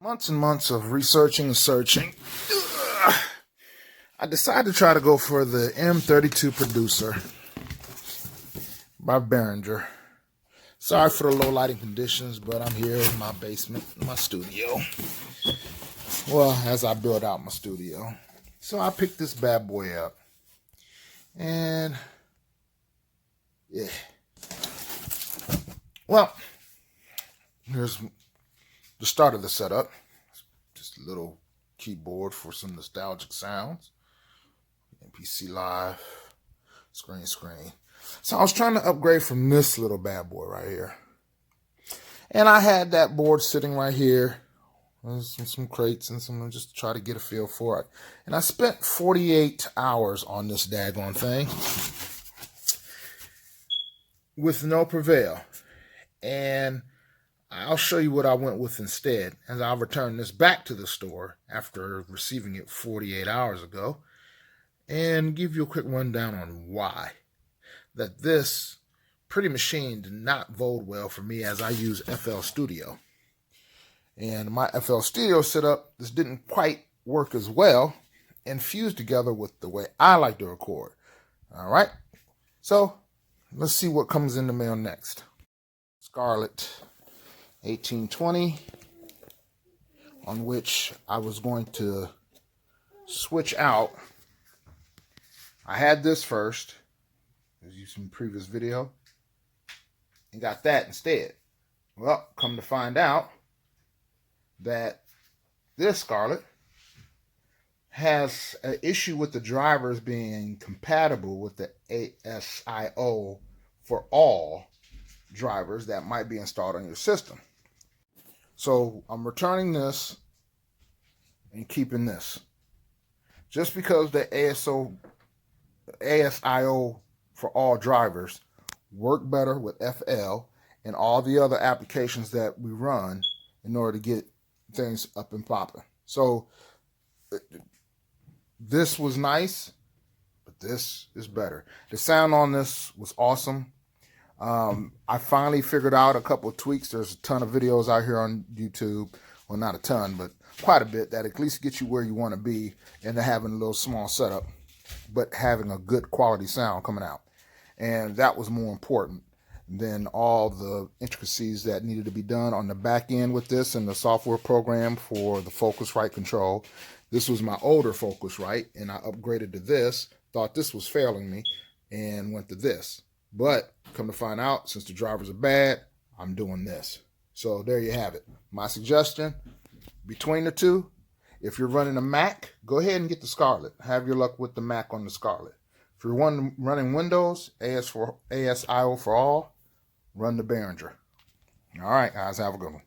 Months and months of researching and searching, I decided to try to go for the M32 Producer by Behringer. Sorry for the low lighting conditions, but I'm here in my basement, in my studio. Well, as I build out my studio. So I picked this bad boy up. And, yeah. Well, here's the start of the setup. Just a little keyboard for some nostalgic sounds. PC Live, screen. So I was trying to upgrade from this little bad boy right here. And I had that board sitting right here. Some crates and some, just to try to get a feel for it. And I spent 48 hours on this daggone thing with no prevail. And I'll show you what I went with instead, as I'll return this back to the store after receiving it 48 hours ago, and give you a quick rundown on why. That this pretty machine did not bode well for me, as I use FL Studio. And my FL Studio setup, this didn't quite work as well and fuse together with the way I like to record. All right, so let's see what comes in the mail next. Scarlett 1820, on which I was going to switch out. I had this first, as you see in the previous video, and got that instead. Well, come to find out that this Scarlett has an issue with the drivers being compatible with the ASIO for all drivers that might be installed on your system. So I'm returning this and keeping this. Just because the ASIO for all drivers work better with FL and all the other applications that we run in order to get things up and popping. So this was nice, but this is better. The sound on this was awesome. I finally figured out a couple of tweaks. There's a ton of videos out here on YouTube. Well, not a ton, but quite a bit that at least get you where you want to be, and having a little small setup, but having a good quality sound coming out. And that was more important than all the intricacies that needed to be done on the back end with this and the software program for the Focusrite control. This was my older Focusrite, and I upgraded to this, thought this was failing me, and went to this. But come to find out, since the drivers are bad, I'm doing this. So there you have it. My suggestion, between the two, if you're running a Mac, go ahead and get the Scarlett. Have your luck with the Mac on the Scarlett. If you're running Windows, ASIO for all, run the Behringer. All right, guys, have a good one.